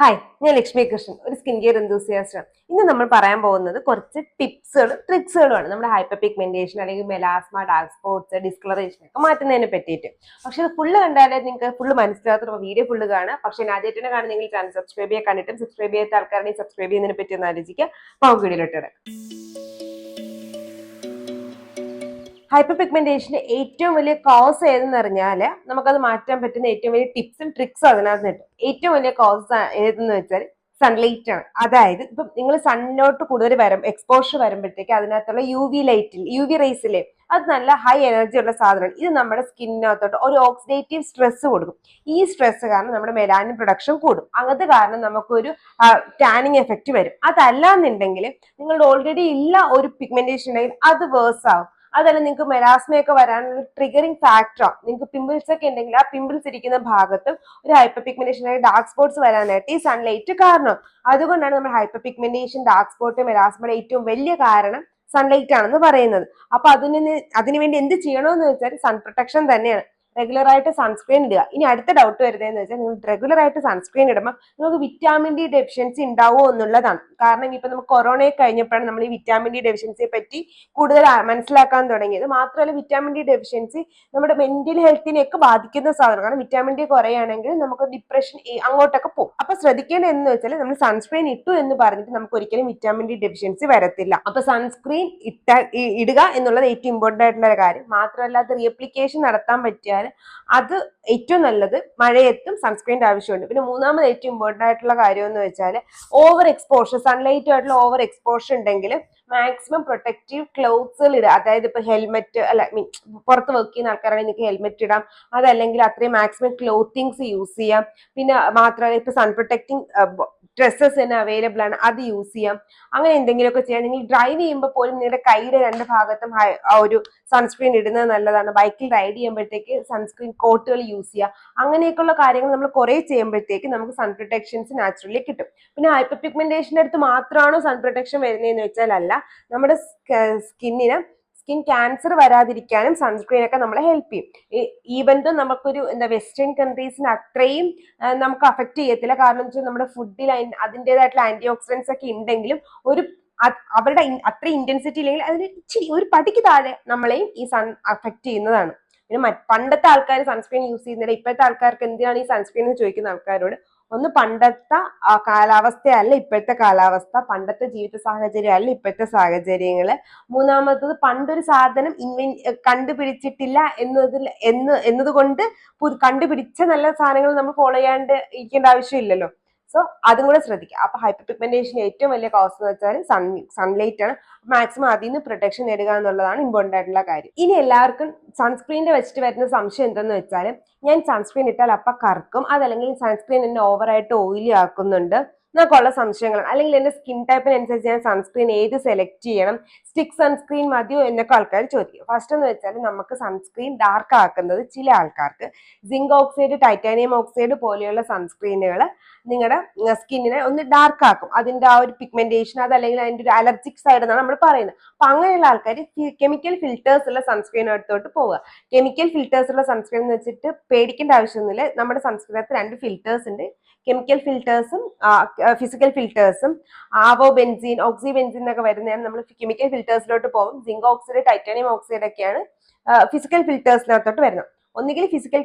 Hi, ഞാൻ ലക്ഷ്മി കൃഷ്ണൻ, ഒരു skin care enthusiast ആണ്. ഇന്ന് നമ്മൾ പറയാൻ പോകുന്നത് കുറച്ച് ടിപ്സുകളും ട്രിക്സുകളുമാണ് നമ്മുടെ ഹൈപ്പർ പിഗ്മെന്റേഷൻ അല്ലെങ്കിൽ മെലാസ്മ, ഡാർക്ക് സ്പോട്സ്, ഡിസ്കളറേഷൻ ഒക്കെ മാറ്റുന്നതിനെ പറ്റിയിട്ട്. പക്ഷെ ഇത് ഫുള്ള് കണ്ടാലേ നിങ്ങൾക്ക് ഫുള്ള് മനസ്സിലാകത്തുള്ളൂ. വീഡിയോ ഫുള്ള് കാണുക. പക്ഷെ ആദ്യമായിട്ട് കാണുന്നെങ്കിൽ ചാനൽ സബ്സ്ക്രൈബ് ചെയ്യാൻ കണ്ടിട്ടും സബ്സ്ക്രൈബ് ചെയ്യാത്ത ആൾക്കാരുടെയും സബ്സ്ക്രൈബ് ചെയ്യുന്നതിനെ പറ്റി ഒന്ന് ആലോചിക്കുക. നമുക്ക് വീഡിയോയിലോട്ട് ഇടാം. ഹൈപ്പർ പിഗ്മെന്റേഷന്റെ ഏറ്റവും വലിയ കോസ് ഏതെന്ന് പറഞ്ഞാൽ നമുക്കത് മാറ്റാൻ പറ്റുന്ന ഏറ്റവും വലിയ ടിപ്സും ട്രിക്സും അതിനകത്ത് കിട്ടും. ഏറ്റവും വലിയ കോസ് ഏതെന്ന് വെച്ചാൽ സൺലൈറ്റ് ആണ്. അതായത് ഇപ്പം നിങ്ങൾ സണ്ണിലോട്ട് കൂടുതൽ എക്സ്പോഷർ വരുമ്പോഴത്തേക്ക് അതിനകത്തുള്ള യു വി റേസിലെ അത് നല്ല ഹൈ എനർജി ഉള്ള സാധനമാണ്. ഇത് നമ്മുടെ സ്കിന്നിനകത്തോട്ട് ഒരു ഓക്സിഡേറ്റീവ് സ്ട്രെസ് കൊടുക്കും. ഈ സ്ട്രെസ് കാരണം നമ്മുടെ മെലാനിൻ പ്രൊഡക്ഷൻ കൂടും. അത് കാരണം നമുക്കൊരു ടാനിങ് എഫക്റ്റ് വരും. അതല്ലാന്നുണ്ടെങ്കിൽ നിങ്ങളുടെ ഓൾറെഡി ഇല്ല ഒരു പിഗ്മെന്റേഷൻ ഉണ്ടെങ്കിൽ അത് വേഴ്സ് ആവും. അതല്ല നിങ്ങൾക്ക് മെലാസ്മയൊക്കെ വരാനുള്ള ട്രിഗറിങ് ഫാക്ടറോ, നിങ്ങൾക്ക് പിമ്പിൾസ് ഒക്കെ ഉണ്ടെങ്കിൽ ആ പിമ്പിൾസ് ഇരിക്കുന്ന ഭാഗത്ത് ഒരു ഹൈപ്പർ പിഗ്മെന്റേഷൻ ഡാർക്ക് സ്പോട്ട്സ് വരാനായിട്ട് ഈ സൺലൈറ്റ് കാരണം. അതുകൊണ്ടാണ് നമ്മൾ ഹൈപ്പർ പിഗ്മെന്റേഷൻ, ഡാർക്ക് സ്പോട്ട്, മെലാസ്മയുടെ ഏറ്റവും വലിയ കാരണം സൺലൈറ്റ് ആണെന്ന് പറയുന്നത്. അപ്പൊ അതിനുവേണ്ടി എന്ത് ചെയ്യണമെന്ന് വെച്ചാൽ സൺ പ്രൊട്ടക്ഷൻ തന്നെയാണ്. റെഗുലർ ആയിട്ട് സൺസ്ക്രീൻ ഇടുക. ഇനി അടുത്ത ഡൗട്ട് വരുന്നതെന്ന് വെച്ചാൽ നിങ്ങൾ റെഗുലർ ആയിട്ട് സൺസ്ക്രീൻ ഇടുമ്പോൾ നിങ്ങൾക്ക് വിറ്റാമിൻ ഡി ഡെഫിഷ്യൻസി ഉണ്ടാവുമോ എന്നുള്ളതാണ്. കാരണം ഇപ്പൊ നമുക്ക് കൊറോണയെ കഴിഞ്ഞപ്പോഴാണ് നമ്മൾ ഈ വിറ്റാമിൻ ഡി ഡെഫിഷ്യൻസിയെ പറ്റി കൂടുതൽ മനസ്സിലാക്കാൻ തുടങ്ങിയത്. മാത്രമല്ല വിറ്റാമിൻ ഡി ഡെഫിഷ്യൻസി നമ്മുടെ മെന്റൽ ഹെൽത്തിനെയൊക്കെ ബാധിക്കുന്ന സാധനം. കാരണം വിറ്റാമിൻ ഡി കുറയുകയാണെങ്കിൽ നമുക്ക് ഡിപ്രഷൻ അങ്ങോട്ടൊക്കെ പോകും. അപ്പൊ ശ്രദ്ധിക്കേണ്ടത് എന്ന് വെച്ചാൽ നമ്മൾ സൺസ്ക്രീൻ ഇട്ടു എന്ന് പറഞ്ഞിട്ട് നമുക്ക് ഒരിക്കലും വിറ്റാമിൻ ഡി ഡെഫിഷ്യൻസി വരത്തില്ല. അപ്പൊ സൺസ്ക്രീൻ ഇടുക എന്നുള്ളത് ഏറ്റവും ഇമ്പോർട്ടന്റ് ആയിട്ടുള്ള ഒരു കാര്യം. മാത്രമല്ല അത് റീഅപ്ലിക്കേഷൻ നടത്താൻ പറ്റിയാൽ അത് ഏറ്റവും നല്ലത്. മഴയത്തും സൺസ്ക്രീൻ്റെ ആവശ്യമുണ്ട്. പിന്നെ മൂന്നാമത് ഏറ്റവും ഇമ്പോർട്ടന്റ് ആയിട്ടുള്ള കാര്യം എന്ന് വെച്ചാൽ ഓവർ എക്സ്പോഷർ, സൺലൈറ്റ് ആയിട്ടുള്ള ഓവർ എക്സ്പോഷർ ഉണ്ടെങ്കിൽ മാക്സിമം പ്രൊട്ടക്റ്റീവ് ക്ലോത്ത്സുകൾ ഇടുക. അതായത് ഇപ്പൊ ഹെൽമെറ്റ് പുറത്ത് വർക്ക് ചെയ്യുന്ന ആൾക്കാരാണെങ്കിൽ നിങ്ങൾക്ക് ഹെൽമെറ്റ് ഇടാം. അതല്ലെങ്കിൽ അത്രയും മാക്സിമം ക്ലോത്തിങ്സ് യൂസ് ചെയ്യാം. പിന്നെ മാത്രമല്ല ഇപ്പൊ സൺ പ്രൊട്ടക്റ്റിംഗ് ഡ്രസ്സസ് തന്നെ അവൈലബിൾ ആണ്, അത് യൂസ് ചെയ്യാം. അങ്ങനെ എന്തെങ്കിലുമൊക്കെ ചെയ്യാം. നിങ്ങൾ ഡ്രൈവ് ചെയ്യുമ്പോൾ പോലും നിങ്ങളുടെ കൈയുടെ രണ്ട് ഭാഗത്തും ഒരു സൺസ്ക്രീൻ ഇടുന്നത് നല്ലതാണ്. ബൈക്കിൽ റൈഡ് ചെയ്യുമ്പോഴത്തേക്ക് സൺസ്ക്രീൻ കോട്ടുകൾ യൂസ് ചെയ്യുക. അങ്ങനെയൊക്കെയുള്ള കാര്യങ്ങൾ നമ്മൾ കുറെ ചെയ്യുമ്പോഴത്തേക്ക് നമുക്ക് സൺ പ്രൊട്ടക്ഷൻസ് നാച്ചുറലി കിട്ടും. പിന്നെ ഹൈപ്പർ പിഗ്മെന്റേഷന്റെ അടുത്ത് മാത്രമാണോ സൺ പ്രൊട്ടക്ഷൻ വരുന്നതെന്ന് വെച്ചാൽ അല്ല. നമ്മുടെ സ്കിൻ ക്യാൻസർ വരാതിരിക്കാനും സൺസ്ക്രീൻ ഒക്കെ നമ്മളെ ഹെൽപ്പ് ചെയ്യും. ഈവൻ ദോ നമുക്കൊരു വെസ്റ്റേൺ കൺട്രീസിന് അത്രയും നമുക്ക് അഫക്റ്റ് ചെയ്യത്തില്ല. കാരണം എന്ന് വെച്ചാൽ നമ്മുടെ ഫുഡിൽ അതിൻ്റെതായിട്ടുള്ള ആന്റി ഓക്സിഡൻസ് ഒക്കെ ഉണ്ടെങ്കിലും അവരുടെ അത്ര ഇന്റൻസിറ്റി ഇല്ലെങ്കിൽ അതിന് ഇച്ചിരി ഒരു പടിക്ക് താഴെ നമ്മളെയും ഈ സൺ അഫക്റ്റ് ചെയ്യുന്നതാണ്. പിന്നെ പണ്ടത്തെ ആൾക്കാർ സൺസ്ക്രീൻ യൂസ് ചെയ്യുന്നില്ല. ഇപ്പോഴത്തെ ആൾക്കാർക്ക് എന്തിനാണ് ഈ സൺസ്ക്രീൻ എന്ന് ചോദിക്കുന്ന ആൾക്കാരോട് ഒന്ന് പണ്ടത്തെ കാലാവസ്ഥയല്ല ഇപ്പോഴത്തെ കാലാവസ്ഥ, പണ്ടത്തെ ജീവിത സാഹചര്യം അല്ല ഇപ്പോഴത്തെ സാഹചര്യങ്ങള്. മൂന്നാമത്തത് പണ്ടൊരു സാധനം കണ്ടുപിടിച്ചിട്ടില്ല എന്നതുകൊണ്ട് കണ്ടുപിടിച്ച നല്ല സാധനങ്ങൾ നമ്മൾ ഫോളോ ചെയ്യാണ്ട് ഇരിക്കേണ്ട ആവശ്യമില്ലല്ലോ. സോ അതും കൂടെ ശ്രദ്ധിക്കുക. അപ്പൊ ഹൈപ്പർ പിഗ്മെന്റേഷൻ ഏറ്റവും വലിയ കോസ് എന്ന് വെച്ചാൽ സൺലൈറ്റ് ആണ്. മാക്സിമം അതിൽ നിന്ന് പ്രൊട്ടക്ഷൻ നേടുക എന്നുള്ളതാണ് ഇമ്പോർട്ടന്റ് ആയിട്ടുള്ള കാര്യം. ഇനി എല്ലാവർക്കും സൺസ്ക്രീനിൽ വെച്ചിട്ട് വരുന്ന സംശയം എന്തെന്ന് വെച്ചാൽ ഞാൻ സൺസ്ക്രീൻ ഇട്ടാൽ അപ്പൊ കറുക്കും, അതല്ലെങ്കിൽ സൺസ്ക്രീൻ എന്നെ ഓവറായിട്ട് ഓയിലി ആക്കുന്നുണ്ട് എന്നൊക്കെയുള്ള സംശയങ്ങളാണ്. അല്ലെങ്കിൽ എന്റെ സ്കിൻ ടൈപ്പിനനുസരിച്ച് ഞാൻ സൺസ്ക്രീൻ ഏത് സെലക്ട് ചെയ്യണം, സ്റ്റിക്ക് സൺസ്ക്രീൻ മതിയോ എന്നൊക്കെ ആൾക്കാർ ചോദിക്കും. ഫസ്റ്റ് എന്ന് വെച്ചാൽ നമുക്ക് സൺസ്ക്രീൻ ഡാർക്ക് ആക്കുന്നത് ചില ആൾക്കാർക്ക് സിങ്ക് ഓക്സൈഡ്, ടൈറ്റാനിയം ഓക്സൈഡ് പോലെയുള്ള സൺസ്ക്രീനുകൾ നിങ്ങളുടെ സ്കിന്നിനെ ഒന്ന് ഡാർക്ക് ആക്കും. അതിന്റെ ആ ഒരു പിഗ്മെന്റേഷൻ അതല്ലെങ്കിൽ അതിന്റെ ഒരു അലർജിക് സൈഡ് എന്നാണ് നമ്മൾ പറയുന്നത്. അപ്പൊ അങ്ങനെയുള്ള ആൾക്കാർ കെമിക്കൽ ഫിൽറ്റേഴ്സ് ഉള്ള സൺസ്ക്രീൻ അടുത്തോട്ട് പോവുക. കെമിക്കൽ ഫിൽറ്റേഴ്സ് ഉള്ള സൺസ്ക്രീൻ എന്ന് വെച്ചിട്ട് പേടിക്കേണ്ട ആവശ്യമൊന്നുമില്ല. നമ്മുടെ സൺസ്ക്രീനകത്ത് രണ്ട് ഫിൽറ്റേഴ്സ് ഉണ്ട്. കെമിക്കൽ ഫിൽറ്റേഴ്സും ഫിസിക്കൽ ഫിൽറ്റേഴ്സും. ആവോ ബെൻസീൻ, ഓക്സി ബെൻസീൻ എന്നൊക്കെ വരുന്നതാണ് നമ്മൾ കെമിക്കൽ ഫിൽറ്റേഴ്സിലോട്ട് പോകും. സിങ്ക് ഓക്സൈഡ്, ടൈറ്റാനിയം ഓക്സൈഡ് ഒക്കെയാണ് ഫിസിക്കൽ ഫിൽറ്റേഴ്സിനകത്തോട്ട് വരുന്നത്. ഒന്നുകിൽ ഫിസിക്കൽ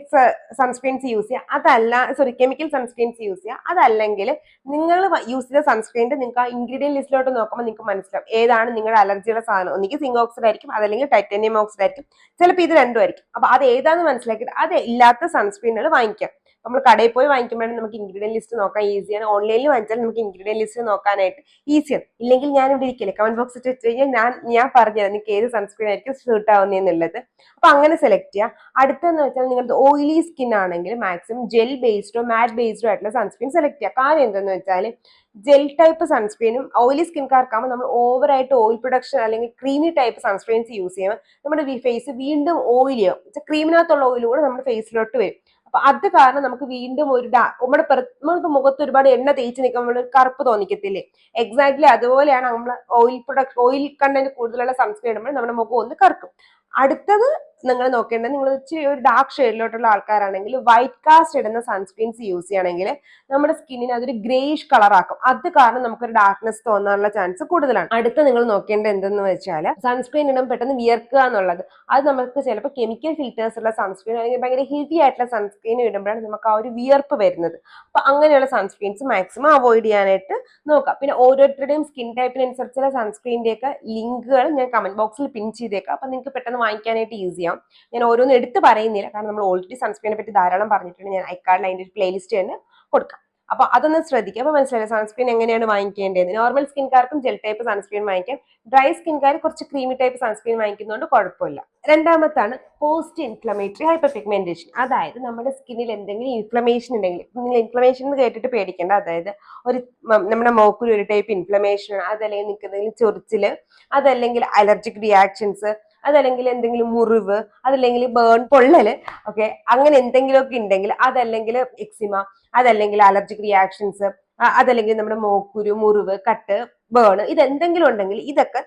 സൺസ്ക്രീൻസ് യൂസ് ചെയ്യുക, കെമിക്കൽ സൺസ്ക്രീൻസ് യൂസ് ചെയ്യുക. അതല്ലെങ്കിൽ നിങ്ങൾ യൂസ് ചെയ്ത സൺസ്ക്രീനിന്റെ നിങ്ങൾക്ക് ആ ഇൻഗ്രീഡിയൻ ലിസ്റ്റിലോട്ട് നോക്കുമ്പോൾ നിങ്ങൾക്ക് മനസ്സിലാവും ഏതാണ് നിങ്ങളുടെ അലർജിയുള്ള സാധനം. ഒന്നുകിൽ സിങ്ക് ഓക്സൈഡ് ആയിരിക്കും, അതല്ലെങ്കിൽ ടൈറ്റാനിയം ഓക്സൈഡ് ആയിരിക്കും, ചിലപ്പോൾ ഇത് രണ്ടും ആയിരിക്കും. അപ്പൊ അത് ഏതാണെന്ന് മനസ്സിലാക്കിയിട്ട് അത് ഇല്ലാത്ത സൺസ്ക്രീനുകൾ വാങ്ങിക്കാം. നമ്മൾ കടയിൽ പോയി വാങ്ങിക്കുമ്പോഴാണ് നമുക്ക് ഇൻഗ്രീഡിയൻ ലിസ്റ്റ് നോക്കാൻ ഈസിയാണ്. ഓൺലൈനിൽ വാങ്ങിച്ചാൽ നമുക്ക് ഇൻഗ്രീഡിയൻ ലിസ്റ്റ് നോക്കാനായിട്ട് ഈസിയാണ്. ഇല്ലെങ്കിൽ ഞാൻ ഇവിടെ ഇരിക്കില്ലേ കമന്റ് ബോക്സിൽ വെച്ച് കഴിഞ്ഞാൽ ഞാൻ പറഞ്ഞത് നിങ്ങൾക്ക് ഏത് സൺസ്ക്രീൻ ആയിരിക്കും സ്യൂട്ട് ആവുന്നതെന്നുള്ളത്. അപ്പൊ അങ്ങനെ സെലക്ട് ചെയ്യാം. അടുത്തെന്ന് വെച്ചാൽ നിങ്ങളുടെ ഓയിലി സ്കിൻ ആണെങ്കിൽ മാക്സിമം ജെൽ ബേസ്ഡോ മാറ്റ് ബേസ്ഡോ ആയിട്ടുള്ള സൺസ്ക്രീൻ സെലക്ട് ചെയ്യുക. കാര്യം എന്തെന്ന് വെച്ചാൽ ജെൽ ടൈപ്പ് സൺസ്ക്രീനും ഓയിലി സ്കിൻകാർക്കാകുമ്പോൾ നമ്മൾ ഓവറായിട്ട് ഓയിൽ പ്രൊഡക്ഷൻ അല്ലെങ്കിൽ ക്രീമി ടൈപ്പ് സൺസ്ക്രീൻസ് യൂസ് ചെയ്യുമ്പോൾ നമ്മുടെ ഫേസ് വീണ്ടും ഓയിലിയോ ക്രീമിനകത്തുള്ള ഓയിൽ കൂടെ നമ്മുടെ ഫേസിലോട്ട് വരും. അപ്പൊ അത് കാരണം നമുക്ക് വീണ്ടും നമ്മളിപ്പോ മുഖത്ത് ഒരുപാട് എണ്ണ തേച്ച് നിൽക്കുമ്പോൾ കറുപ്പ് തോന്നിക്കത്തില്ലേ? എക്സാക്ട്ലി അതുപോലെയാണ് നമ്മൾ ഓയിൽ കണ്ടന്റ് കൂടുതലുള്ള സൺസ്ക്രീൻ ഇടുമ്പോൾ നമ്മുടെ മുഖം ഒന്ന് കറുക്കും. അടുത്തത് നിങ്ങൾ നോക്കേണ്ടത്, നിങ്ങൾ ഇച്ചിരി ഒരു ഡാർക്ക് ഷെയ്ഡിലോട്ടുള്ള ആൾക്കാരാണെങ്കിൽ വൈറ്റ് കാസ്റ്റ് ഇടുന്ന സൺസ്ക്രീൻസ് യൂസ് ചെയ്യുകയാണെങ്കിൽ നമ്മുടെ സ്കിന്നിന് അതൊരു ഗ്രേഷ് കളർ ആക്കും. അത് കാരണം നമുക്കൊരു ഡാർക്ക്നെസ് തോന്നാനുള്ള ചാൻസ് കൂടുതലാണ്. അടുത്ത നിങ്ങൾ നോക്കേണ്ടത് എന്തെന്ന് വെച്ചാൽ സൺസ്ക്രീൻ ഇടുമ്പോൾ പെട്ടെന്ന് വിയർക്കുക എന്നുള്ളത്. അത് നമുക്ക് ചിലപ്പോൾ കെമിക്കൽ ഫിൽറ്റേഴ്സ് ഉള്ള സൺസ്ക്രീൻ അല്ലെങ്കിൽ ഭയങ്കര ഹെവി ആയിട്ടുള്ള സൺസ്ക്രീൻ ഇടുമ്പോഴാണ് നമുക്ക് ആ ഒരു വിയർപ്പ് വരുന്നത്. അപ്പൊ അങ്ങനെയുള്ള സൺസ്ക്രീൻസ് മാക്സിമം അവോയ്ഡ് ചെയ്യാനായിട്ട് നോക്കാം. പിന്നെ ഓരോരുത്തരുടെയും സ്കിൻ ടൈപ്പിനനുസരിച്ചുള്ള സൺസ്ക്രീനിന്റെ ഒക്കെ ലിങ്കുകൾ ഞാൻ കമന്റ് ബോക്സിൽ പിൻ ചെയ്തേക്കാം. അപ്പൊ നിങ്ങൾക്ക് പെട്ടെന്ന് വാങ്ങിക്കാനായിട്ട് ഈസി ആവും. ഞാൻ ഓരോന്നും എടുത്ത് പറയുന്നില്ല, കാരണം നമ്മൾ ഓൾറെഡി സൺസ്ക്രീനെ പറ്റി ധാരാളം പറഞ്ഞിട്ടുണ്ട്. ഞാൻ ഐക്കാർഡിൽ അതിന്റെ ഒരു പ്ലേലിസ്റ്റ് തന്നെ കൊടുക്കാം. അപ്പൊ അതൊന്ന് ശ്രദ്ധിക്കുക. അപ്പൊ മനസ്സിലായി സൺസ്ക്രീൻ എങ്ങനെയാണ് വാങ്ങിക്കേണ്ടത്. നോർമൽ സ്കിൻകാർക്കും ജെൽ ടൈപ്പ് സൺസ്ക്രീൻ വാങ്ങിക്കാം. ഡ്രൈ സ്കിൻകാർ കുറച്ച് ക്രീമി ടൈപ്പ് സൺസ്ക്രീൻ വാങ്ങിക്കുന്നതുകൊണ്ട് കുഴപ്പമില്ല. രണ്ടാമത്താണ് പോസ്റ്റ് ഇൻഫ്ലമേറ്ററി ഹൈപ്പർ പിഗ്മെന്റേഷൻ. അതായത് നമ്മുടെ സ്കിന്നിൽ എന്തെങ്കിലും ഇൻഫ്ലമേഷൻ ഉണ്ടെങ്കിൽ, നിങ്ങൾ ഇൻഫ്ലമേഷൻ എന്ന് കേട്ടിട്ട് പേടിക്കേണ്ട. അതായത് നമ്മുടെ മോക്കുരു ഒരു ടൈപ്പ് ഇൻഫ്ലമേഷൻ, അതല്ലെങ്കിൽ നിൽക്കുന്നെങ്കിൽ ചൊറിച്ചില്, അതല്ലെങ്കിൽ അലർജിക് റിയാക്ഷൻസ്, അതല്ലെങ്കിൽ എന്തെങ്കിലും മുറിവ്, അതല്ലെങ്കിൽ ബേൺ പൊള്ളല്, ഓക്കെ, അങ്ങനെ എന്തെങ്കിലുമൊക്കെ ഉണ്ടെങ്കിൽ, അതല്ലെങ്കിൽ എക്സിമ, അതല്ലെങ്കിൽ അലർജിക് റിയാക്ഷൻസ്, അതല്ലെങ്കിൽ നമ്മുടെ മോക്കുരു, മുറിവ്, കട്ട്, ബേൺ, ഇതെന്തെങ്കിലും ഉണ്ടെങ്കിൽ ഇതൊക്കെ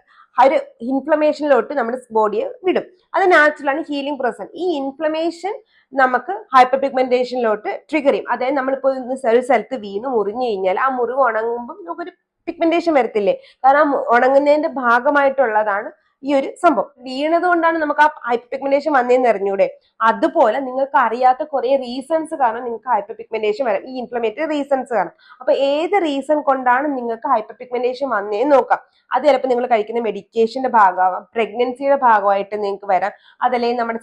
ഒരു ഇൻഫ്ലമേഷനിലോട്ട് നമ്മുടെ ബോഡിയെ വിടും. അത് നാച്ചുറലാണ്, ഹീലിംഗ് പ്രോസസ്. ഈ ഇൻഫ്ലമേഷൻ നമുക്ക് ഹൈപ്പർ പിഗ്മെന്റേഷനിലോട്ട് ട്രിഗർ ചെയ്യും. അതായത് നമ്മളിപ്പോ ഒരു സ്ഥലത്ത് വീണ് മുറിഞ്ഞു കഴിഞ്ഞാൽ ആ മുറിവ് ഉണങ്ങുമ്പോൾ നമുക്കൊരു പിഗ്മെന്റേഷൻ വരത്തില്ലേ? കാരണം ഉണങ്ങുന്നതിന്റെ ഭാഗമായിട്ടുള്ളതാണ് ഈ ഒരു സംഭവം. വീണത് കൊണ്ടാണ് നമുക്ക് ആ ഹൈപ്പർ പിഗ്മെന്റേഷൻ വന്നതെന്ന് അറിഞ്ഞൂടെ? അതുപോലെ നിങ്ങൾക്ക് അറിയാത്ത കുറെ റീസൺസ് കാരണം നിങ്ങൾക്ക് ഹൈപ്പർ പിഗ്മെന്റേഷൻ വരാം, ഈ ഇൻഫ്ലമേറ്ററി റീസൺസ് കാരണം. അപ്പൊ ഏത് റീസൺ കൊണ്ടാണ് നിങ്ങൾക്ക് ഹൈപ്പർ പിഗ്മെന്റേഷൻ വന്നതെന്ന് നോക്കാം. അത് ചിലപ്പോൾ നിങ്ങൾ കഴിക്കുന്ന മെഡിക്കേഷന്റെ ഭാഗമാവാം, പ്രഗ്നൻസിയുടെ ഭാഗമായിട്ട് നിങ്ങൾക്ക് വരാം, അതല്ലെങ്കിൽ നമ്മുടെ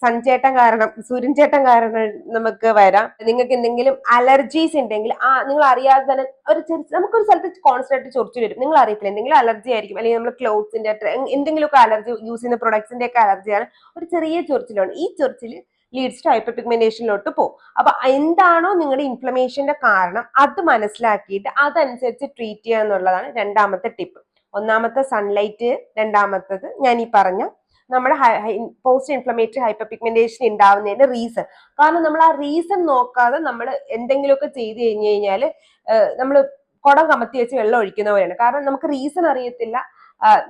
സൺചേട്ടൻ കാരണം, സൂര്യൻ ചേട്ടൻ കാരണം നമുക്ക് വരാം. നിങ്ങൾക്ക് എന്തെങ്കിലും അലർജീസ് ഉണ്ടെങ്കിൽ നിങ്ങൾ അറിയാതെ തന്നെ നമുക്കൊരു സ്ഥലത്ത് കോൺസ്റ്റന്റ് ചൊറിച്ചിൽ വരും, നിങ്ങൾ അറിയത്തില്ല, എന്തെങ്കിലും അലർജി ആയിരിക്കും. അല്ലെങ്കിൽ നമ്മൾ ക്ലോത്ത്സിന്റെ എന്തെങ്കിലുമൊക്കെ അലർജി, യൂസ് ചെയ്യുന്ന പ്രൊഡക്ട്സിന്റെ ഒക്കെ അലർജിയാണ്, ഒരു ചെറിയ ചൊറിച്ചിലാണ്. ഈ ചൊറിച്ചിൽ ലീഡ്സ് ടു ഹൈപ്പർ പിഗ്മെന്റേഷനിലോട്ട് പോകും. അപ്പൊ എന്താണോ നിങ്ങളുടെ ഇൻഫ്ലമേഷന്റെ കാരണം അത് മനസ്സിലാക്കിയിട്ട് അതനുസരിച്ച് ട്രീറ്റ് ചെയ്യുക എന്നുള്ളതാണ് രണ്ടാമത്തെ ടിപ്പ്. ഒന്നാമത്തെ സൺലൈറ്റ്, രണ്ടാമത്തത് ഞാൻ ഈ പറഞ്ഞ നമ്മുടെ പോസ്റ്റ് ഇൻഫ്ലമേറ്ററി ഹൈപ്പർ പിഗ്മെന്റേഷൻ ഉണ്ടാവുന്നതിന്റെ റീസൺ. കാരണം നമ്മൾ ആ റീസൺ നോക്കാതെ നമ്മൾ എന്തെങ്കിലുമൊക്കെ ചെയ്തു കഴിഞ്ഞു കഴിഞ്ഞാൽ നമ്മൾ കുടം കമത്തി വെച്ച് വെള്ളം ഒഴിക്കുന്ന പോലെയാണ്. കാരണം നമുക്ക് റീസൺ അറിയത്തില്ല.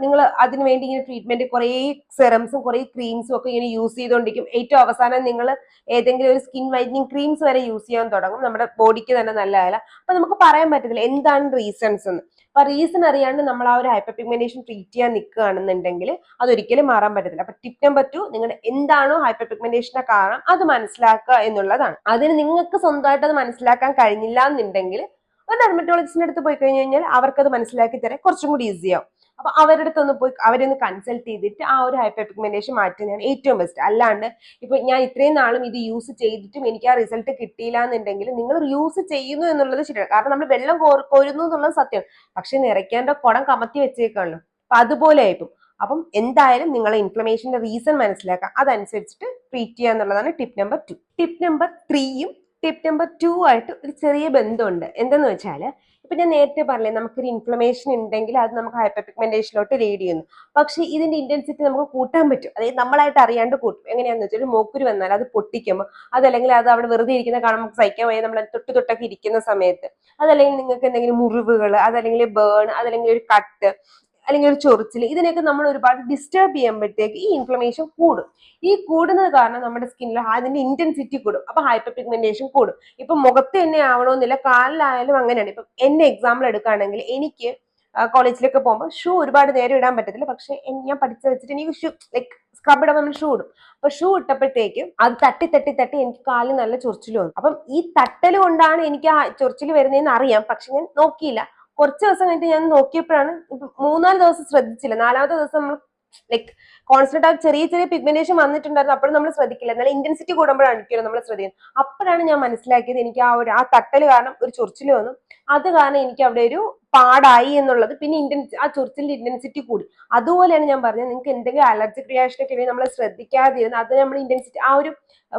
നിങ്ങൾ അതിനു വേണ്ടി ഇങ്ങനെ ട്രീറ്റ്മെന്റ് കുറെ സെറംസും കുറെ ക്രീംസും ഒക്കെ ഇങ്ങനെ യൂസ് ചെയ്തുകൊണ്ടിരിക്കും. ഏറ്റവും അവസാനം നിങ്ങൾ ഏതെങ്കിലും ഒരു സ്കിൻ വൈറ്റനിങ് ക്രീംസ് വരെ യൂസ് ചെയ്യാൻ തുടങ്ങും. നമ്മുടെ ബോഡിക്ക് തന്നെ നല്ലതല്ല. അപ്പൊ നമുക്ക് പറയാൻ പറ്റത്തില്ല എന്താണ് റീസൺസ് എന്ന്. അപ്പൊ റീസൺ അറിയാണ്ട് നമ്മൾ ആ ഒരു ഹൈപ്പർ പിഗ്മെന്റേഷൻ ട്രീറ്റ് ചെയ്യാൻ നിൽക്കുകയാണെന്നുണ്ടെങ്കിൽ അതൊരിക്കലും മാറാൻ പറ്റത്തില്ല. അപ്പൊ ടിപ്പ് നമ്പർ 2, നിങ്ങളുടെ എന്താണോ ഹൈപ്പർ പിഗ്മെന്റേഷന്റെ കാരണം അത് മനസ്സിലാക്കുക എന്നുള്ളതാണ്. അതിന് നിങ്ങൾക്ക് സ്വന്തമായിട്ട് അത് മനസ്സിലാക്കാൻ കഴിഞ്ഞില്ല എന്നുണ്ടെങ്കിൽ ഒരു ഡെർമറ്റോളജിസ്റ്റിന്റെ അടുത്ത് പോയി കഴിഞ്ഞു കഴിഞ്ഞാൽ അവർക്കത് മനസ്സിലാക്കി തരാൻ കുറച്ചും കൂടി ഈസിയാവും. അപ്പൊ അവരുടെ അടുത്തൊന്ന് പോയി അവരൊന്ന് കൺസൾട്ട് ചെയ്തിട്ട് ആ ഒരു ഹൈപ്പർ പിഗ്മെന്റേഷൻ മാറ്റുന്നതാണ് ഏറ്റവും ബെസ്റ്റ്. അല്ലാണ്ട് ഇപ്പൊ ഞാൻ ഇത്രയും നാളും ഇത് യൂസ് ചെയ്തിട്ടും എനിക്ക് ആ റിസൾട്ട് കിട്ടിയില്ല എന്നുണ്ടെങ്കിൽ നിങ്ങൾ യൂസ് ചെയ്യുന്നു എന്നുള്ളത് ശരിയാണ്. കാരണം നമ്മൾ വെള്ളം കോരുന്നു എന്നുള്ളത് സത്യം, പക്ഷെ നിറയ്ക്കേണ്ട കുടം കമത്തി വെച്ചേക്കാണല്ലോ. അപ്പൊ അതുപോലെ ആയിപ്പോ. അപ്പം എന്തായാലും നിങ്ങളെ ഇൻഫ്ലമേഷന്റെ റീസൺ മനസ്സിലാക്കാം, അതനുസരിച്ചിട്ട് ട്രീറ്റ് ചെയ്യുക എന്നുള്ളതാണ് ടിപ്പ് നമ്പർ 2. ടിപ്പ് നമ്പർ 3യും ടിപ്പ് നമ്പർ 2 ആയിട്ട് ഒരു ചെറിയ ബന്ധമുണ്ട്. എന്തെന്ന് വെച്ചാൽ ഇപ്പൊ ഞാൻ നേരത്തെ പറഞ്ഞേ നമുക്കൊരു ഇൻഫ്ലമേഷൻ ഉണ്ടെങ്കിൽ അത് നമുക്ക് ഹൈപ്പർ പിഗ്മെന്റേഷനിലോട്ട് ലീഡ് ചെയ്യുന്നു. പക്ഷെ ഇതിന്റെ ഇന്റൻസിറ്റി നമുക്ക് കൂട്ടാൻ പറ്റും. അതായത് നമ്മളായിട്ട് അറിയാണ്ട് കൂട്ടും. എങ്ങനെയാന്ന് വെച്ചാൽ മോക്കുരു വന്നാൽ അത് പൊട്ടിക്കുമ്പോൾ, അതല്ലെങ്കിൽ അത് അവിടെ വെറുതെ ഇരിക്കുന്ന കാണുമ്പോൾ നമുക്ക് സഹിക്കാൻ വയ്യ, നമ്മൾ തൊട്ടൊക്കെ ഇരിക്കുന്ന സമയത്ത്, അതല്ലെങ്കിൽ നിങ്ങൾക്ക് എന്തെങ്കിലും മുറിവുകൾ, അതല്ലെങ്കിൽ ബേൺ, അതല്ലെങ്കിൽ ഒരു കട്ട്, അല്ലെങ്കിൽ ഒരു ചൊറിച്ചിൽ, ഇതിനെയൊക്കെ നമ്മൾ ഒരുപാട് ഡിസ്റ്റർബ് ചെയ്യുമ്പോഴത്തേക്ക് ഈ ഇൻഫ്ലമേഷൻ കൂടും. ഈ കൂടുന്നത് കാരണം നമ്മുടെ സ്കിന്നിൽ അതിന്റെ ഇന്റൻസിറ്റി കൂടും. അപ്പൊ ഹൈപ്പർ പിഗ്മെന്റേഷൻ കൂടും. ഇപ്പൊ മുഖത്ത് തന്നെ ആവണമെന്നില്ല, കാലിലായാലും അങ്ങനെയാണ്. ഇപ്പൊ എന്നെ എക്സാമ്പിൾ എടുക്കുകയാണെങ്കിൽ എനിക്ക് കോളേജിലൊക്കെ പോകുമ്പോൾ ഷൂ ഒരുപാട് നേരം ഇടാൻ പറ്റത്തില്ല. പക്ഷെ ഞാൻ പഠിച്ചു വെച്ചിട്ട് എനിക്ക് ഷൂ ലൈക്ക് സ്ക്രബ് ഇടുമ്പോൾ നമ്മൾ ഷൂ ഇടും. അപ്പൊ ഷൂ ഇട്ടപ്പോഴത്തേക്കും അത് തട്ടി തട്ടി തട്ടി എനിക്ക് കാലിൽ നല്ല ചൊറിച്ചിൽ വന്നു. അപ്പം ഈ തട്ടൽ കൊണ്ടാണ് എനിക്ക് ആ ചൊറിച്ചിൽ വരുന്നതെന്ന് അറിയാം, പക്ഷെ ഞാൻ നോക്കിയില്ല. കുറച്ച് ദിവസം കഴിഞ്ഞിട്ട് ഞാൻ നോക്കിയപ്പോഴാണ്, 3-4 ദിവസം ശ്രദ്ധിച്ചില്ല, 4ാമത്തെ ദിവസം നമ്മൾ ലൈക്ക് കോൺസ്റ്റന്റ് ആ ചെറിയ ചെറിയ പിഗ്മെന്റേഷൻ വന്നിട്ടുണ്ടായിരുന്നു. അപ്പോഴും നമ്മൾ ശ്രദ്ധിക്കില്ല. എന്നാലും ഇന്റൻസിറ്റി കൂടുമ്പോഴാണ് നമ്മൾ ശ്രദ്ധിക്കുന്നത്. അപ്പോഴാണ് ഞാൻ മനസ്സിലാക്കിയത് എനിക്ക് ആ തട്ടൽ കാരണം ഒരു ചൊറിച്ചിൽ വന്നു, അത് കാരണം എനിക്ക് അവിടെ ഒരു പാടായി എന്നുള്ളത്. പിന്നെ ആ ചൊറിച്ചിലിന്റെ ഇന്റൻസിറ്റി കൂടി. അതുപോലെയാണ് ഞാൻ പറഞ്ഞത്, നിങ്ങൾക്ക് എന്തെങ്കിലും അലർജിക് റിയാക്ഷൻ ഒക്കെ ഉണ്ടെങ്കിൽ നമ്മൾ ശ്രദ്ധിക്കാതിരുന്ന് അത് നമ്മൾ ഇന്റൻസിറ്റി ആ ഒരു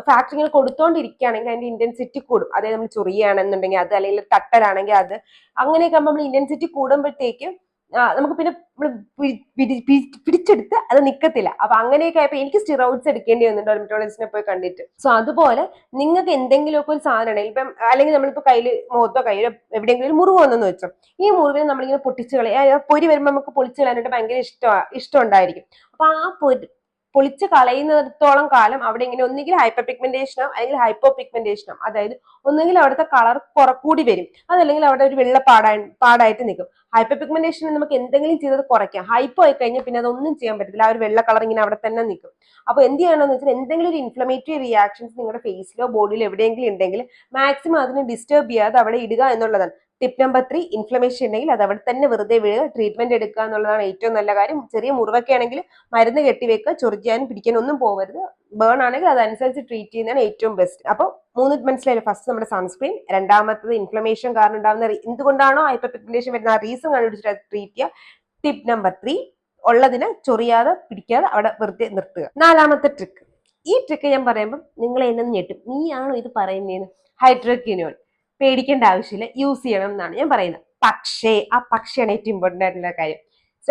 ഫാക്ടറികൾ കൊടുത്തോണ്ടിരിക്കുകയാണെങ്കിൽ അതിന്റെ ഇന്റൻസിറ്റി കൂടും. അതായത് നമ്മൾ ചൊറിയാണെന്നുണ്ടെങ്കിൽ അത്, അല്ലെങ്കിൽ തട്ടലാണെങ്കിൽ അത്, അങ്ങനെയൊക്കെ ആകുമ്പോൾ നമ്മൾ ഇന്റൻസിറ്റി കൂടുമ്പോഴത്തേക്കും നമുക്ക് പിന്നെ പിടിച്ചെടുത്ത് അത് നിക്കത്തില്ല. അപ്പൊ അങ്ങനെയൊക്കെ ആയപ്പോ എനിക്ക് സ്റ്റിറോയിഡ്സ് എടുക്കേണ്ടി വന്നിട്ടുണ്ട് ഡെർമറ്റോളജിസ്റ്റിനെ പോയി കണ്ടിട്ട്. സോ അതുപോലെ നിങ്ങൾക്ക് എന്തെങ്കിലുമൊക്കെ ഒരു സാധനം ഉണ്ടെങ്കിൽ, ഇപ്പം അല്ലെങ്കിൽ നമ്മളിപ്പോ മുഖത്തോ കയ്യിലോ എവിടെയെങ്കിലും മുറിവ് വന്നെന്ന് വെച്ചോ, ഈ മുറിവിനെ നമ്മളിങ്ങനെ പൊട്ടിച്ച് കളയാ, പൊരി വരുമ്പോൾ നമുക്ക് പൊളിച്ച് കളയാനായിട്ട് ഭയങ്കര ഇഷ്ടം ഉണ്ടായിരിക്കും. അപ്പൊ ആ പൊളിച്ച് കളയുന്നിടത്തോളം കാലം അവിടെ ഇങ്ങനെ ഒന്നുകിൽ ഹൈപ്പർ പിഗ്മെന്റേഷനോ അല്ലെങ്കിൽ ഹൈപ്പോ പിഗ്മെന്റേഷനോ, അതായത് ഒന്നുകിൽ അവിടുത്തെ കളർ കൂടി വരും, അതല്ലെങ്കിൽ അവിടെ ഒരു വെള്ള പാടായിട്ട് നിൽക്കും. ഹൈപ്പർ പിഗ്മെന്റേഷൻ നമുക്ക് എന്തെങ്കിലും ചെയ്തത് കുറയ്ക്കാം. ഹൈപ്പോ ആയി കഴിഞ്ഞാൽ പിന്നെ അതൊന്നും ചെയ്യാൻ പറ്റത്തില്ല, ആ ഒരു വെള്ള കളർ ഇങ്ങനെ അവിടെ തന്നെ നിൽക്കും. അപ്പൊ എന്ത് ചെയ്യണമെന്ന് വെച്ചാൽ എന്തെങ്കിലും ഒരു ഇൻഫ്ലമേറ്ററി റിയാക്ഷൻസ് നിങ്ങളുടെ ഫേസിലോ ബോഡിയിലോ എവിടെയെങ്കിലും ഉണ്ടെങ്കിൽ മാക്സിമം അതിനെ ഡിസ്റ്റർബ് ചെയ്യാതെ അവിടെ ഇടുക എന്നുള്ളതാണ്. ടിപ്പ് നമ്പർ 3, ഇൻഫ്ലമേഷൻ ഉണ്ടെങ്കിൽ അത് അവിടെ തന്നെ വെറുതെ വീഴുക, ട്രീറ്റ്മെന്റ് എടുക്കുക എന്നുള്ളതാണ് ഏറ്റവും നല്ല കാര്യം. ചെറിയ മുറിവൊക്കെ ആണെങ്കിൽ മരുന്ന് കെട്ടിവെക്കുക, ചൊറിയാനും പിടിക്കാനും ഒന്നും പോകരുത്. ബേൺ ആണെങ്കിൽ അതനുസരിച്ച് ട്രീറ്റ് ചെയ്യുന്നതാണ് ഏറ്റവും ബെസ്റ്റ്. അപ്പോൾ 3 മനസ്സിലായില്ല. ഫസ്റ്റ് നമ്മുടെ സൺസ്ക്രീൻ, രണ്ടാമത്തത് ഇൻഫ്ലമേഷൻ കാരണം ഉണ്ടാകുന്ന എന്തുകൊണ്ടാണോ ഹൈപ്പർ പിഗ്മെന്റേഷൻ വരുന്ന ആ റീസൺ കണ്ടുപിടിച്ചിട്ട് അത് ട്രീറ്റ് ചെയ്യുക. ടിപ്പ് നമ്പർ 3, ഉള്ളതിനെ ചൊറിയാതെ പിടിക്കാതെ അവിടെ വെറുതെ നിർത്തുക. 4ാമത്തെ ട്രിക്ക്. ഈ ട്രിക്ക് ഞാൻ പറയുമ്പോൾ നിങ്ങൾ എന്നെ ഞെട്ടും, നീയാണോ ഇത് പറയുന്നതെന്ന്. ഹൈഡ്രോക്വിനോൺ പേടിക്കേണ്ട ആവശ്യമില്ല, യൂസ് ചെയ്യണം എന്നാണ് ഞാൻ പറയുന്നത്. പക്ഷേ ആ പക്ഷിയാണ് ഏറ്റവും ഇമ്പോർട്ടൻ്റ് ആയിട്ടുള്ള കാര്യം.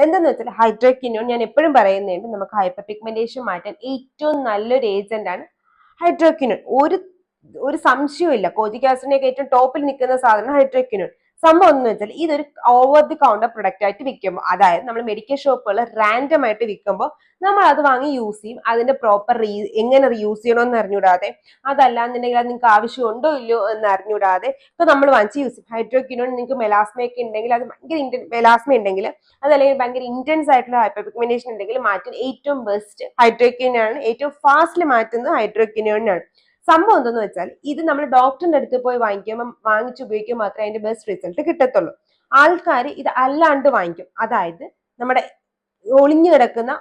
എന്താന്ന് വെച്ചാൽ ഹൈഡ്രോക്വിനോൺ ഞാൻ എപ്പോഴും പറയുന്നുണ്ട്, നമുക്ക് ഹൈപ്പർ പിഗ്മെന്റേഷൻ മാറ്റാൻ ഏറ്റവും നല്ലൊരു ഏജന്റ് ആണ് ഹൈഡ്രോക്വിനോൺ. ഒരു സംശയവും ഇല്ല, കോജിക് ആസിഡിനൊക്കെ ഏറ്റവും ടോപ്പിൽ നിൽക്കുന്ന സാധനം ഹൈഡ്രോക്വിനോൺ. സംഭവം എന്ന് വെച്ചാൽ ഇതൊരു ഓവർ ദി കൗണ്ടർ പ്രൊഡക്റ്റ് ആയിട്ട് വിൽക്കുമ്പോൾ, അതായത് നമ്മൾ മെഡിക്കൽ ഷോപ്പുകൾ റാൻഡം ആയിട്ട് വിൽക്കുമ്പോൾ നമ്മൾ അത് വാങ്ങി യൂസ് ചെയ്യും. അതിന്റെ പ്രോപ്പർ എങ്ങനെ യൂസ് ചെയ്യണമെന്ന് അറിഞ്ഞൂടാതെ, അതല്ലാന്നുണ്ടെങ്കിൽ അത് നിങ്ങൾക്ക് ആവശ്യമുണ്ടോ ഇല്ലയോ എന്ന് അറിഞ്ഞൂടാതെ ഇപ്പൊ നമ്മൾ വാങ്ങിച്ച് യൂസ് ചെയ്യും. ഹൈഡ്രോക്വിനോൺ നിങ്ങൾക്ക് മെലാസ്മയൊക്കെ ഉണ്ടെങ്കിൽ, അത് ഭയങ്കര മെലാസ്മ ഉണ്ടെങ്കിൽ, അതല്ലെങ്കിൽ ഭയങ്കര ഇന്റൻസ് ആയിട്ടുള്ള ഹൈപ്പർ പിഗ്മെന്റേഷൻ ഉണ്ടെങ്കിൽ മാറ്റാൻ ഏറ്റവും ബെസ്റ്റ് ഹൈഡ്രോക്വിനോൺ ആണ്. ഏറ്റവും ഫാസ്റ്റിൽ മാറ്റുന്നത് ഹൈഡ്രോക്വിനോണിനാണ്. സംഭവം എന്തെന്ന് വെച്ചാൽ ഇത് നമ്മൾ ഡോക്ടറിന്റെ അടുത്ത് പോയി വാങ്ങിച്ച് ഉപയോഗിക്കുമ്പോൾ മാത്രമേ അതിന്റെ ബെസ്റ്റ് റിസൾട്ട് കിട്ടത്തുള്ളൂ. ആൾക്കാർ ഇത് അല്ലാണ്ട് വാങ്ങിക്കും, അതായത് നമ്മുടെ ഒളിഞ്ഞു കിടക്കുന്ന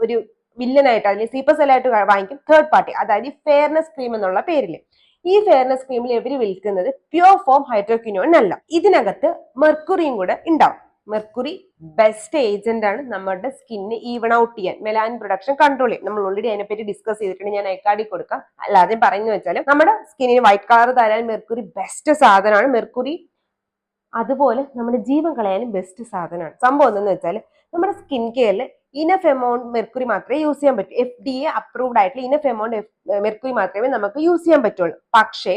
ഒരു വില്ലനായിട്ട് അല്ലെങ്കിൽ സീപ്പർ സെല്ലായിട്ട് വാങ്ങിക്കും, തേർഡ് പാർട്ടി. അതായത് ഈ ഫെയർനെസ് ക്രീം എന്നുള്ള പേരിൽ. ഈ ഫെയർനെസ് ക്രീമിൽ ഇവർ വിൽക്കുന്നത് പ്യുവർ ഫോം ഹൈഡ്രോക്വിനോൺ അല്ല, ഇതിനകത്ത് മെർക്കുറിയും കൂടെ ഉണ്ടാവും. മെർക്കുറി ബെസ്റ്റ് ഏജന്റ് ആണ് നമ്മുടെ സ്കിന്നിന് ഈവൺ ഔട്ട് ചെയ്യാൻ, മെലാനിൻ പ്രൊഡക്ഷൻ കൺട്രോൾ ചെയ്യും. നമ്മൾ ഓൾറെഡി അതിനെപ്പറ്റി ഡിസ്കസ് ചെയ്തിട്ടുണ്ട്, ഞാൻ ഐക്കാർഡിൽ കൊടുക്കാം. അല്ലാതെ പറയുന്നത് വെച്ചാൽ നമ്മുടെ സ്കിന്നിന് വൈറ്റ് കളർ തരാൻ മെർക്കുറി ബെസ്റ്റ് സാധനമാണ്. മെർക്കുറി അതുപോലെ നമ്മുടെ ജീവൻ കളയാനും ബെസ്റ്റ് സാധനമാണ്. സംഭവം എന്തെന്ന് വെച്ചാൽ നമ്മുടെ സ്കിൻ കെയറിൽ ഇനഫ് എമൗണ്ട് മെർക്കുറി മാത്രമേ യൂസ് ചെയ്യാൻ പറ്റൂ. FDA അപ്രൂവ്ഡ് ആയിട്ടുള്ള ഇനഫ് എമൗണ്ട് മെർക്കുറി മാത്രമേ നമുക്ക് യൂസ് ചെയ്യാൻ പറ്റുള്ളൂ. പക്ഷേ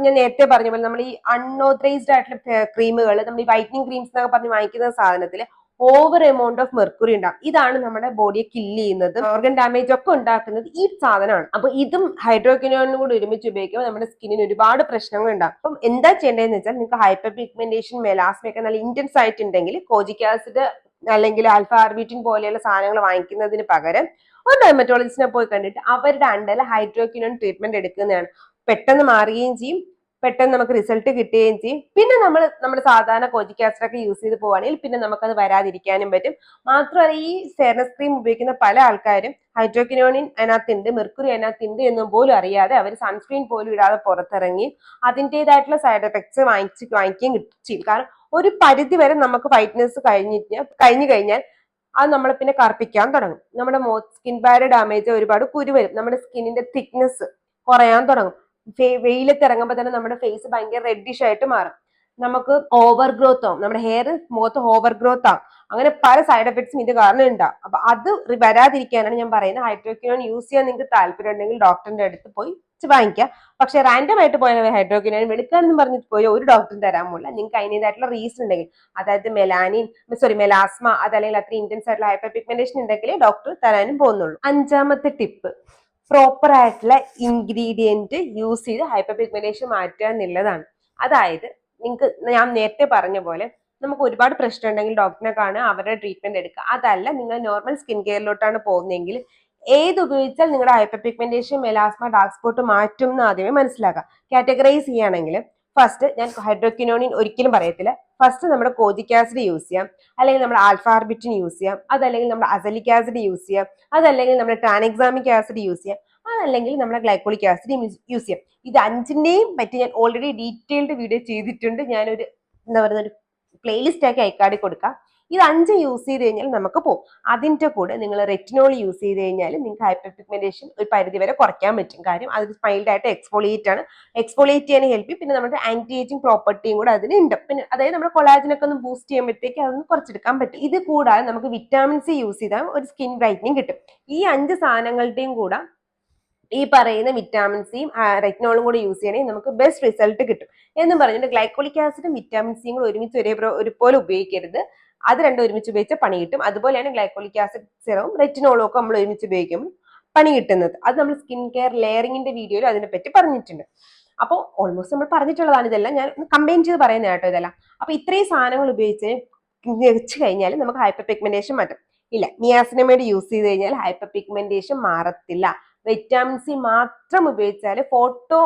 ഞാൻ നേരത്തെ പറഞ്ഞ പോലെ നമ്മൾ ഈ അൺഓതറൈസ്ഡ് ആയിട്ടുള്ള ക്രീമുകൾ, നമ്മൾ ഈ വൈറ്റനിങ് ക്രീംസ് എന്നൊക്കെ പറഞ്ഞ് വാങ്ങിക്കുന്ന സാധനത്തിൽ ഓവർ എമൗണ്ട് ഓഫ് മെർക്കുറി ഉണ്ടാകും. ഇതാണ് നമ്മുടെ ബോഡിയെ കില്ല് ചെയ്യുന്നത്, ഓർഗൻ ഡാമേജ് ഒക്കെ ഉണ്ടാക്കുന്നത് ഈ സാധനമാണ്. അപ്പൊ ഇതും ഹൈഡ്രോക്വിനോണും കൂടി ഒരുമിച്ച് ഉപയോഗിക്കുമ്പോൾ നമ്മുടെ സ്കിന്നിന് ഒരുപാട് പ്രശ്നങ്ങൾ ഉണ്ടാകും. അപ്പം എന്താ ചെയ്യേണ്ടതെന്ന് വെച്ചാൽ, നിങ്ങൾക്ക് ഹൈപ്പർ പിഗ്മെന്റേഷൻ, മെലാസ്മ ഒക്കെ നല്ല ഇന്റൻസ് ആയിട്ടുണ്ടെങ്കിൽ കോജിക് ആസിഡ് അല്ലെങ്കിൽ ആൽഫ ആർബിറ്റിൻ പോലെയുള്ള സാധനങ്ങൾ വാങ്ങിക്കുന്നതിന് പകരം ഒരു ഡെർമറ്റോളജിസ്റ്റിനെ പോയി കണ്ടിട്ട് അവരുടെ അണ്ടറിൽ ഹൈഡ്രോക്വിനോൺ ട്രീറ്റ്മെന്റ് എടുക്കുന്നതാണ്. പെട്ടെന്ന് മാറുകയും ചെയ്യും, പെട്ടെന്ന് നമുക്ക് റിസൾട്ട് കിട്ടുകയും ചെയ്യും. പിന്നെ നമ്മുടെ സാധാരണ കോജിക് ആസിഡ് ഒക്കെ യൂസ് ചെയ്ത് പോവുകയാണെങ്കിൽ പിന്നെ നമുക്കത് വരാതിരിക്കാനും പറ്റും. മാത്രമല്ല ഈ ഫെയർനെസ് ക്രീം ഉപയോഗിക്കുന്ന പല ആൾക്കാരും ഹൈഡ്രോക്വിനോണിൻ അതിനകത്തുണ്ട്, മെർക്കുറി അതിനകത്തുണ്ട് എന്നും പോലും അറിയാതെ അവർ സൺസ്ക്രീൻ പോലും ഇടാതെ പുറത്തിറങ്ങി അതിൻ്റെതായിട്ടുള്ള സൈഡ് എഫക്ട്സ് വാങ്ങിക്കുകയും ചെയ്യും. കാരണം ഒരു പരിധി വരെ നമുക്ക് വൈറ്റ്നസ് കഴിഞ്ഞു കഴിഞ്ഞാൽ അത് നമ്മളെ പിന്നെ കറുപ്പിക്കാൻ തുടങ്ങും. നമ്മുടെ സ്കിൻ ബാരിയർ ഡാമേജ്, ഒരുപാട് കുരു വരും, നമ്മുടെ സ്കിന്നിന്റെ തിക്നെസ് കുറയാൻ തുടങ്ങും. വെയിലത്ത് ഇറങ്ങുമ്പോൾ തന്നെ നമ്മുടെ ഫേസ് ഭയങ്കര റെഡിഷ് ആയിട്ട് മാറും. നമുക്ക് ഓവർ ഗ്രോത്ത് ആവും, നമ്മുടെ ഹെയർ മുഖത്ത് ഓവർ ഗ്രോത്ത് ആവും. അങ്ങനെ പല സൈഡ് എഫക്ട്സും ഇത് കാരണം ഉണ്ടാവും. അപ്പൊ അത് വരാതിരിക്കാനാണ് ഞാൻ പറയുന്നത്, ഹൈഡ്രോക്വിനോൺ യൂസ് ചെയ്യാൻ നിങ്ങൾക്ക് താല്പര്യം ഉണ്ടെങ്കിൽ ഡോക്ടറിന്റെ അടുത്ത് പോയി വാങ്ങിക്കാം. പക്ഷെ റാൻഡം ആയിട്ട് പോയാൽ ഹൈഡ്രോക്വിനോൺ എടുക്കാനെന്ന് പറഞ്ഞിട്ട് പോയി ഒരു ഡോക്ടറും തരാൻ പോകില്ല. നിങ്ങൾക്ക് അതിൻ്റെതായിട്ടുള്ള റീസൺ ഉണ്ടെങ്കിൽ, അതായത് മെലാസ്മ, അതല്ലെങ്കിൽ അത്ര ഇന്റൻസ് ആയിട്ടുള്ള ഹൈപ്പർ പിഗ്മെന്റേഷൻ ഉണ്ടെങ്കിൽ ഡോക്ടർ തരാനും പോകുന്നുള്ളൂ. 5ാമത്തെ ടിപ്പ്, പ്രോപ്പർ ആയിട്ടുള്ള ഇൻഗ്രീഡിയന്റ് യൂസ് ചെയ്ത് ഹൈപ്പർ പിഗ്മെന്റേഷൻ മാറ്റുക എന്നുള്ളതാണ്. അതായത് നിങ്ങൾക്ക് ഞാൻ നേരത്തെ പറഞ്ഞ പോലെ നമുക്ക് ഒരുപാട് പ്രശ്നം ഉണ്ടെങ്കിൽ ഡോക്ടറിനെ കാണുക, അവരുടെ ട്രീറ്റ്മെന്റ് എടുക്കുക. അതല്ല നിങ്ങൾ നോർമൽ സ്കിൻ കെയറിലോട്ടാണ് പോകുന്നതെങ്കിൽ ഏത് ഉപയോഗിച്ചാൽ നിങ്ങളുടെ hyper pigmentation, melasma, dark spot മാറ്റും എന്ന് ആദ്യമേ മനസ്സിലാക്കുക. കാറ്റഗറൈസ് ചെയ്യുകയാണെങ്കിൽ ഫസ്റ്റ് ഞാൻ ഹൈഡ്രോക്വിനോണിൻ ഒരിക്കലും പറയത്തില്ല. ഫസ്റ്റ് നമ്മുടെ കോജിക് ആസിഡ് യൂസ് ചെയ്യാം, അല്ലെങ്കിൽ നമ്മുടെ ആൽഫ ആർബിറ്റിൻ യൂസ് ചെയ്യാം, അതല്ലെങ്കിൽ നമ്മുടെ അസലിക് ആസിഡ് യൂസ് ചെയ്യാം, അതല്ലെങ്കിൽ നമ്മുടെ ട്രാൻഎക്സാമിക് ആസിഡ് യൂസ് ചെയ്യാം, അതല്ലെങ്കിൽ നമ്മുടെ ഗ്ലൈക്കോളിക് ആസിഡ് യൂസ് ചെയ്യാം. ഇത് 5ന്റെയും പറ്റി ഞാൻ ഓൾറെഡി ഡീറ്റെയിൽഡ് വീഡിയോ ചെയ്തിട്ടുണ്ട്. ഞാനൊരു ഒരു പ്ലേലിസ്റ്റ് ആക്കി ഐക്കാർഡിൽ കൊടുക്കാം. ഇത് 5 യൂസ് ചെയ്ത് കഴിഞ്ഞാൽ നമുക്ക് പോകും. അതിന്റെ കൂടെ നിങ്ങൾ റെറ്റിനോൾ യൂസ് ചെയ്ത് കഴിഞ്ഞാൽ നിങ്ങൾക്ക് ഹൈപ്പർ പിഗ്മെന്റേഷൻ ഒരു പരിധി വരെ കുറയ്ക്കാൻ പറ്റും. കാര്യം അത് മൈൽഡ് ആയിട്ട് എക്സ്ഫോളിയേറ്റ് ആണ്, എക്സ്ഫോളിയേറ്റ് ചെയ്യാൻ ഹെൽപ്പ് ചെയ്യും. പിന്നെ നമ്മുടെ ആന്റി ഏജിങ് പ്രോപ്പർട്ടിയും കൂടെ അതിനുണ്ട്. പിന്നെ അതായത് നമ്മുടെ കൊളാജനൊക്കെ ഒന്ന് ബൂസ്റ്റ് ചെയ്യുമ്പോഴത്തേക്ക് അതൊന്ന് കുറച്ചെടുക്കാൻ പറ്റും. ഇത് കൂടാതെ നമുക്ക് വിറ്റാമിൻ സി യൂസ് ചെയ്താൽ ഒരു സ്കിൻ ബ്രൈറ്റനിങ് കിട്ടും. ഈ 5 സാധനങ്ങളുടെയും കൂടെ ഈ പറയുന്ന വിറ്റാമിൻ സിയും റെറ്റിനോളും കൂടി യൂസ് ചെയ്യണമെങ്കിൽ നമുക്ക് ബെസ്റ്റ് റിസൾട്ട് കിട്ടും. എന്നും പറഞ്ഞിട്ട് ഗ്ലൈക്കോളിക് ആസിഡും വിറ്റാമിൻ സിയും കൂടെ ഒരുമിച്ച് ഒരുപോലെ ഉപയോഗിക്കരുത്. അത് രണ്ടും ഒരുമിച്ച് ഉപയോഗിച്ച് പണി കിട്ടും. അതുപോലെയാണ് ഗ്ലൈക്കോളിക് ആസിഡ് സിറവും റെറ്റിനോളും ഒക്കെ നമ്മൾ ഒരുമിച്ച് ഉപയോഗിക്കുമ്പോൾ പണി കിട്ടുന്നത്. അത് നമ്മൾ സ്കിൻ കെയർ ലെയറിങ്ങിന്റെ വീഡിയോയിൽ അതിനെപ്പറ്റി പറഞ്ഞിട്ടുണ്ട്. അപ്പോൾ ഓൾമോസ്റ്റ് നമ്മൾ പറഞ്ഞിട്ടുള്ളതാണ് ഇതെല്ലാം. ഞാൻ കമ്പൈൻ ചെയ്ത് പറയുന്നത് കേട്ടോ ഇതെല്ലാം. അപ്പൊ ഇത്രയും സാധനങ്ങൾ ഉപയോഗിച്ച് വെച്ച് കഴിഞ്ഞാൽ നമുക്ക് ഹൈപ്പർ പിഗ്മെന്റേഷൻ മാറ്റും. ഇല്ല, നിയാസിനമൈഡ് യൂസ് ചെയ്ത് കഴിഞ്ഞാൽ ഹൈപ്പർ പിഗ്മെന്റേഷൻ മാറത്തില്ല. വിറ്റാമിൻ സി മാത്രം ഉപയോഗിച്ചാൽ ഫോട്ടോ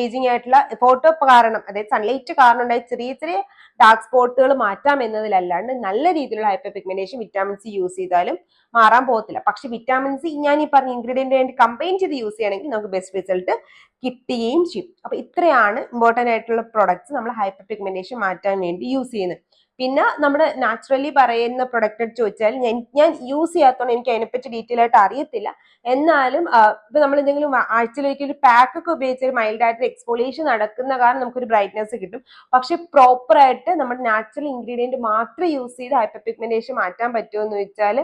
ഏജിങ് ആയിട്ടുള്ള ഫോട്ടോ കാരണം, അതായത് സൺലൈറ്റ് കാരണം ഉണ്ടായ ചെറിയ ചെറിയ ഡാർക്ക് സ്പോട്ടുകൾ മാറ്റാം എന്നതിലല്ലാണ്ട് നല്ല രീതിയിലുള്ള hyper pigmentation vitamin C use ചെയ്താലും മാറാൻ പോകത്തില്ല. പക്ഷെ വിറ്റാമിൻ സി ഞാൻ ഈ പറഞ്ഞ ഇൻഗ്രീഡിയന്റ് വേണ്ടി കമ്പൈൻ ചെയ്ത് യൂസ് ചെയ്യണമെങ്കിൽ നമുക്ക് ബെസ്റ്റ് റിസൾട്ട് കിട്ടുകയും ചെയ്യും. അപ്പൊ ഇത്രയാണ് ഇമ്പോർട്ടന്റ് ആയിട്ടുള്ള പ്രൊഡക്ട്സ് നമ്മൾ ഹൈപ്പർ പിഗ്മെന്റേഷൻ മാറ്റാൻ വേണ്ടി യൂസ് ചെയ്യുന്നത്. പിന്നെ നമ്മുടെ നാച്ചുറലി പറയുന്ന പ്രൊഡക്റ്റ് ചോദിച്ചാൽ ഞാൻ യൂസ് ചെയ്യാത്തതുകൊണ്ട് എനിക്ക് അതിനെപ്പറ്റി ഡീറ്റെയിൽ ആയിട്ട് അറിയത്തില്ല. എന്നാലും ഇപ്പൊ നമ്മൾ എന്തെങ്കിലും ആഴ്ചയിലൊരിക്കൽ ഒരു പാക്ക് ഒക്കെ ഉപയോഗിച്ച് മൈൽഡ് ആയിട്ട് എക്സ്ഫോളിയേഷൻ നടക്കുന്ന കാരണം നമുക്കൊരു ബ്രൈറ്റ്നസ് കിട്ടും. പക്ഷെ പ്രോപ്പർ ആയിട്ട് നമ്മുടെ നാച്ചുറൽ ഇൻഗ്രീഡിയന്റ് മാത്രം യൂസ് ചെയ്ത് ഹൈപ്പർ പിഗ്മെന്റേഷൻ മാറ്റാൻ പറ്റുമോ എന്ന് വെച്ചാൽ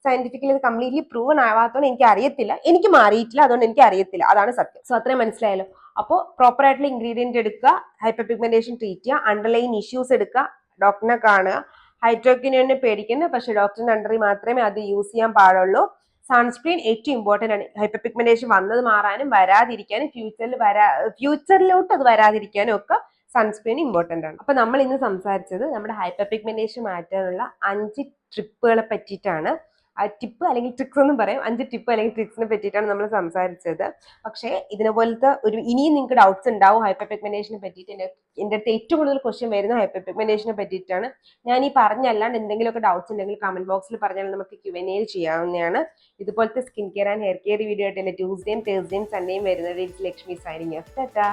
സയന്റിഫിക്കലി കംപ്ലീറ്റ്ലി പ്രൂവൺ ആവാത്തതുകൊണ്ട് എനിക്ക് അറിയത്തില്ല. എനിക്ക് മാറിയിട്ടില്ല, അതുകൊണ്ട് എനിക്ക് അറിയത്തില്ല. അതാണ് സത്യം. സോ അത്രയും മനസ്സിലായല്ലോ. അപ്പോൾ പ്രോപ്പർ ആയിട്ടുള്ള ഇൻഗ്രീഡിയന്റ് എടുക്കുക, ഹൈപ്പർ പിഗ്മെന്റേഷൻ ട്രീറ്റ് ചെയ്യുക, അണ്ടർലൈൻ ഇഷ്യൂസ് എടുക്കുക, ഡോക്ടറിനെ കാണുക. ഹൈഡ്രോക്വിനോനെ പേടിക്കുന്നത്, പക്ഷെ ഡോക്ടറിന്റെ അണ്ടറിൽ മാത്രമേ അത് യൂസ് ചെയ്യാൻ പാടുള്ളൂ. സൺസ്ക്രീൻ ഏറ്റവും ഇമ്പോർട്ടന്റ് ആണ്. ഹൈപ്പർ പിഗ്മെന്റേഷൻ വന്നത് മാറാനും വരാതിരിക്കാനും ഫ്യൂച്ചറിലോട്ട് അത് വരാതിരിക്കാനും ഒക്കെ സൺസ്ക്രീൻ ഇമ്പോർട്ടന്റ് ആണ്. അപ്പൊ നമ്മൾ ഇന്ന് സംസാരിച്ചത് നമ്മുടെ ഹൈപ്പർ പിഗ്മെന്റേഷൻ മാറ്റാനുള്ള 5 ട്രിപ്പുകളെ പറ്റിയിട്ടാണ്. ടിപ്പ് അല്ലെങ്കിൽ ട്രിക്സ് എന്നും പറയും. 5 ടിപ്പ് അല്ലെങ്കിൽ ട്രിക്സിനെ പറ്റിയിട്ടാണ് നമ്മൾ സംസാരിച്ചത്. പക്ഷേ ഇതിനെപ്പോലത്തെ ഇനിയും നിങ്ങൾക്ക് ഡൗട്ട്സ് ഉണ്ടാവും ഹൈപ്പർ പിഗ്മെന്റേഷനെ പറ്റിയിട്ട്. എൻ്റെ അടുത്ത് ഏറ്റവും കൂടുതൽ ക്വസ്റ്റ്യൻ വരുന്നത് ഹൈപ്പർ പിഗ്മെന്റേഷനെ പറ്റിയിട്ടാണ്. ഞാൻ ഈ പറഞ്ഞല്ലാണ്ട് എന്തെങ്കിലുമൊക്കെ ഡൗട്ട്സ് ഉണ്ടെങ്കിൽ കമന്റ് ബോക്സിൽ പറഞ്ഞാൽ നമുക്ക് Q&A ചെയ്യാവുന്നതാണ്. ഇതുപോലത്തെ skin care and hair care video ആയിട്ട് എൻ്റെ ട്യൂസ്ഡേയും തേഴ്സ്ഡേയും സൺഡേയും വരുന്നത്. Lakshmi signing off. ടാറ്റാ.